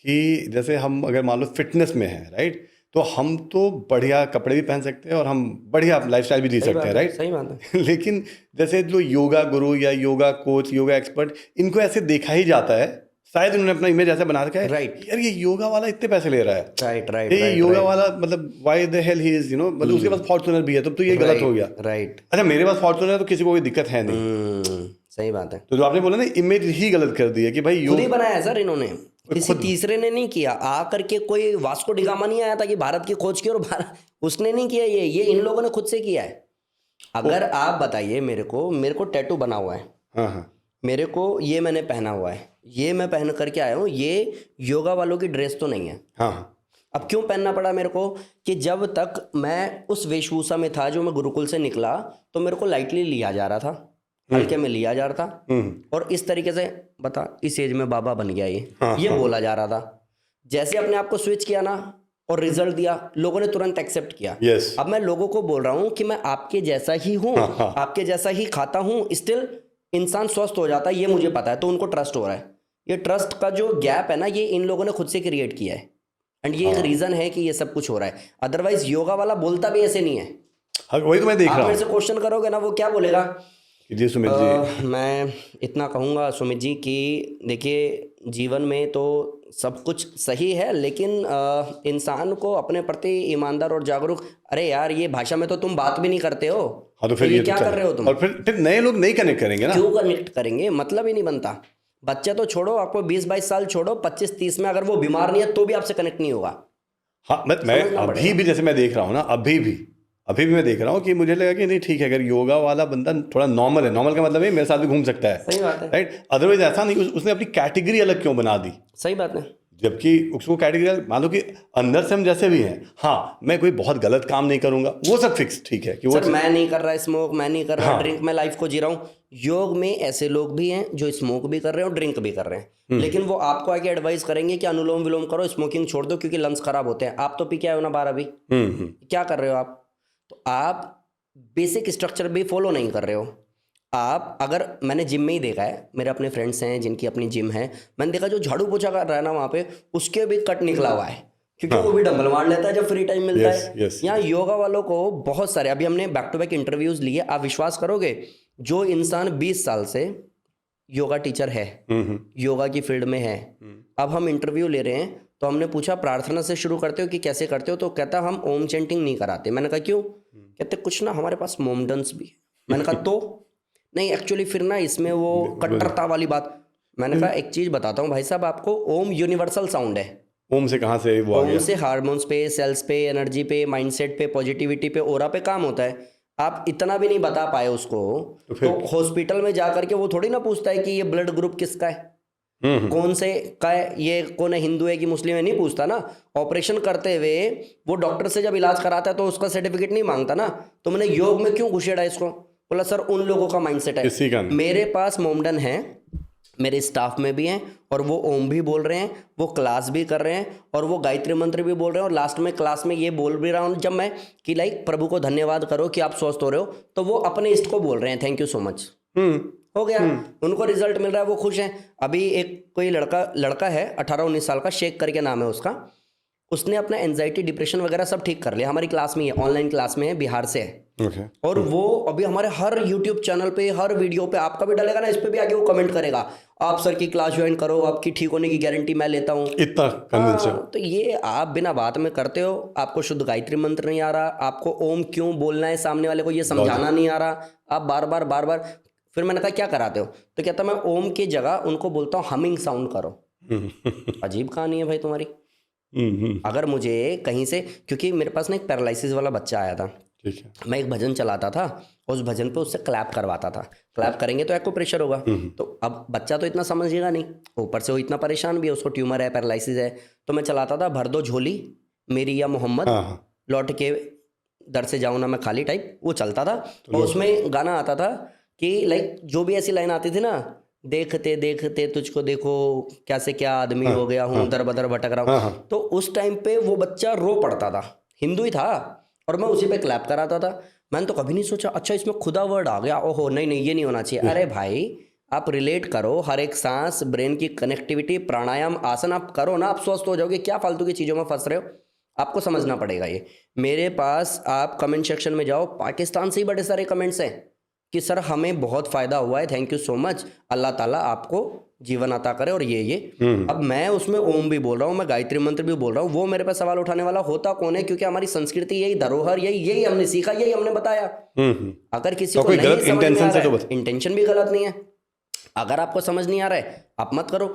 कि जैसे हम अगर मान लो फिटनेस में है, राइट, तो हम तो बढ़िया कपड़े भी पहन सकते हैं और हम बढ़िया लाइफस्टाइल भी जी सही सकते हैं, बात है, राइट। सही बात है। लेकिन जैसे जो योगा गुरु या योगा कोच, योगा एक्सपर्ट, इनको ऐसे देखा ही जाता है, शायद उन्होंने अपना इमेज ऐसा बना रखा है राइट कि यार ये योगा वाला इतने पैसे ले रहा है, राइट राइट ये राइट योगा राइट वाला मतलब why the hell he is, मतलब उसके पास फॉर्च्यूनर भी है, तो ये गलत हो गया। Right right. अच्छा, मेरे पास फॉर्च्यूनर है तो किसी को कोई दिक्कत है नहीं। सही बात है। तो जो आपने बोला ना, इमेज ही गलत कर दी है कि भाई खुद ही योग बनाया है सर इन्होंने, किसी खुद। तीसरे ने नहीं किया। आ करके कोई वास्को डिगामा नहीं आया था कि भारत की खोज की, और भारत उसने नहीं किया, ये इन लोगों ने खुद से किया है। अगर आप बताइए मेरे को टैटू बना हुआ है, हाँ हाँ मेरे को ये मैंने पहना हुआ है, ये मैं पहन करके आया हूँ, ये योगा वालों की ड्रेस तो नहीं है। हाँ हाँ। अब क्यों पहनना पड़ा मेरे को? कि जब तक मैं उस वेशभूषा में था, जो मैं गुरुकुल से निकला, तो मेरे को लाइटली लिया जा रहा था, हल्के में लिया जा रहा था, और इस तरीके से बता इस एज में बाबा बन गया ये बोला जा रहा था। जैसे अपने आप को स्विच किया ना और रिजल्ट दिया, लोगों ने तुरंत एक्सेप्ट किया। यस। अब मैं लोगों को बोल रहा हूँ कि मैं आपके जैसा ही हूँ, हाँ। आपके जैसा ही खाता हूँ, स्टिल इंसान स्वस्थ हो जाता है, ये मुझे पता है, तो उनको ट्रस्ट हो रहा है। ये ट्रस्ट का जो गैप है ना, ये इन लोगों ने खुद से क्रिएट किया है, एंड ये एक रीजन है कि ये सब कुछ हो रहा है। अदरवाइज योगा वाला बोलता भी ऐसे नहीं है। हाँ, वही तो मैं देख आप रहा मेरे हूँ से क्वेश्चन करोगे ना, वो क्या बोलेगा? कि जी सुमित जी, मैं इतना कहूँगा सुमित जी कि देखिए, जीवन में तो सब कुछ सही है, लेकिन इंसान को अपने प्रति ईमानदार और जागरूक। अरे यार, ये भाषा में तो तुम बात भी नहीं करते हो, हाँ तो तो फिर ये ये क्या तो कर रहे हो तुम? और फिर नए लोग नहीं कनेक्ट करेंगे ना। क्यों कनेक्ट करेंगे? मतलब ही नहीं बनता। बच्चे तो छोड़ो, आपको 20-22 साल छोड़ो, 25-30 में अगर वो बीमार नहीं है तो भी आपसे कनेक्ट नहीं होगा। हाँ, मैं समझना अभी पड़ेगा। भी जैसे मैं देख रहा हूँ ना, अभी भी मैं देख रहा हूँ कि मुझे लगा कि नहीं ठीक है, अगर योगा वाला बंदा थोड़ा नॉर्मल है, नॉर्मल का मतलब है मेरे साथ भी घूम सकता है, सही बात है, राइट। अदरवाइज ऐसा नहीं, उसने अपनी कैटेगरी अलग क्यों बना दी, सही बात है। जबकि उसको कैटेगरी मान लो कि अंदर से हम जैसे भी हैं, हाँ मैं कोई बहुत गलत काम नहीं करूंगा, वो सब फिक्स ठीक है कि वो सर मैं नहीं कर रहा स्मोक, मैं नहीं कर रहा हाँ। ड्रिंक, मैं लाइफ को जी रहा हूँ। योग में ऐसे लोग भी हैं जो स्मोक भी कर रहे हैं और ड्रिंक भी कर रहे हैं, लेकिन वो आपको आके एडवाइस करेंगे कि अनुलोम विलोम करो, स्मोकिंग छोड़ दो क्योंकि लंग्स खराब होते हैं। आप तो पी के आए हो ना 12 भी, क्या कर रहे हो आप? तो आप बेसिक स्ट्रक्चर भी फॉलो नहीं कर रहे हो। आप अगर, मैंने जिम में ही देखा है, मेरे अपने फ्रेंड्स हैं जिनकी अपनी जिम है, मैंने देखा जो झाड़ू पोछा कर रहा है ना वहाँ पे, उसके भी कट निकला हुआ है, क्योंकि वो भी डंबल मार लेता है जब फ्री टाइम मिलता यस है। यस। यहाँ योगा वालों को बहुत सारे, अभी हमने बैक टू बैक इंटरव्यूज लिए, आप विश्वास करोगे, जो इंसान 20 साल से योगा टीचर है, योगा की फील्ड में है, अब हम इंटरव्यू ले रहे हैं, तो हमने पूछा प्रार्थना से शुरू करते हो कि कैसे करते हो? तो कहता हम ओम चैंटिंग नहीं कराते। मैंने कहा क्यों? कहते कुछ ना हमारे पास मोमडंस भी है। मैंने कहा तो नहीं, एक्चुअली फिर ना इसमें वो कट्टरता वाली बात। मैंने कहा एक चीज बताता हूँ भाई साहब, आपको ओम यूनिवर्सल साउंड है। ओम से कहाँ से वो आ ओम गया? से हार्मोन्स पे, सेल्स पे, एनर्जी पे, माइंडसेट पे, पॉजिटिविटी पे, ओरा पे काम होता है। आप इतना भी नहीं बता पाए उसको, तो हॉस्पिटल में जाकर के वो थोड़ी ना पूछता है कि ये ब्लड ग्रुप किसका है, कौन से का है, ये कौन है, हिंदू है कि मुस्लिम है, नहीं पूछता ना। ऑपरेशन करते हुए वो डॉक्टर से जब इलाज कराता है तो उसका सर्टिफिकेट नहीं मांगता ना। तो मैंने योग में क्यों घुसेड़ा इसको? बोला सर उन लोगों का माइंडसेट है। किसी का नहीं। मेरे पास मोमडन है, मेरे स्टाफ में भी हैं, और वो ओम भी बोल रहे हैं, वो क्लास भी कर रहे हैं, और वो गायत्री मंत्र भी बोल रहे हैं, और लास्ट में क्लास में ये बोल भी रहा हूँ जब मैं कि लाइक प्रभु को धन्यवाद करो कि आप स्वस्थ हो रहे हो, तो वो अपने इष्ट को बोल रहे हैं थैंक यू सो मच। हो गया, उनको रिजल्ट मिल रहा है, वो खुश हैं। अभी एक कोई लड़का है 18-19 साल का, शेख करके नाम है उसका, उसने अपना एंजाइटी, डिप्रेशन वगैरह सब ठीक कर लिया, हमारी क्लास में ही है, ऑनलाइन क्लास में है, बिहार से है। Okay. और वो अभी हमारे हर यूट्यूब चैनल पे, हर वीडियो पे, आपका भी डलेगा ना, इस पे भी आके वो कमेंट करेगा, आप सर की क्लास ज्वाइन करो, आपकी ठीक होने की गारंटी मैं लेता हूँ। इतना कन्विंस है। तो ये आप बिना बात में करते हो, आपको शुद्ध गायत्री मंत्र नहीं आ रहा, आपको ओम क्यों बोलना है सामने वाले को ये समझाना नहीं आ रहा, आप बार बार। फिर मैंने कहा क्या कराते हो? तो कहता मैं ओम की जगह उनको बोलता हूँ हमिंग साउंड करो। अजीब कहानी है भाई तुम्हारी। अगर मुझे कहीं से, क्योंकि मेरे पास ना एक पैरालिसिस वाला बच्चा आया था, ठीक है। मैं एक भजन चलाता था, उस भजन पे उससे क्लैप करवाता था, क्लैप करेंगे तो एक्को प्रेशर होगा। तो अब बच्चा तो इतना समझेगा नहीं, ऊपर से वो इतना परेशान भी है, उसको ट्यूमर है, पैरालिसिस है। तो मैं चलाता था भर दो झोली मेरी या मोहम्मद, लौट के दर से जाऊँ ना मैं खाली टाइप, वो चलता था। और उसमें गाना आता था कि लाइक जो भी ऐसी लाइन आती थी ना, देखते देखते तुझको देखो कैसे क्या आदमी हो गया हूँ, दर बदर भटक रहा हूँ। तो उस टाइम पे वो बच्चा रो पड़ता था, हिंदू ही था, और मैं उसी पे क्लैप कराता था। मैंने तो कभी नहीं सोचा अच्छा इसमें खुदा वर्ड आ गया, ओहो नहीं ये नहीं होना चाहिए। अरे भाई आप रिलेट करो, हर एक सांस, ब्रेन की कनेक्टिविटी, प्राणायाम, आसन आप करो ना, आप स्वस्थ हो जाओगे। क्या फालतू की चीज़ों में फंस रहे हो? आपको समझना पड़ेगा ये। मेरे पास आप कमेंट सेक्शन में जाओ, पाकिस्तान से ही बड़े सारे कमेंट्स हैं कि सर हमें बहुत फ़ायदा हुआ है, थैंक यू सो मच, अल्लाह ताला आपको जीवन अता करे और ये अब मैं उसमें ओम भी बोल रहा हूँ, मैं गायत्री मंत्र भी बोल रहा हूँ, वो मेरे पे सवाल उठाने वाला होता कौन है? क्योंकि हमारी संस्कृति यही, धरोहर यही हमने सीखा, यही हमने बताया। अगर किसी तो को कोई नहीं गलत समझ में इंटेंशन आ से रहा तो है, इंटेंशन भी गलत नहीं है। अगर आपको समझ नहीं आ रहा है, आप मत करो।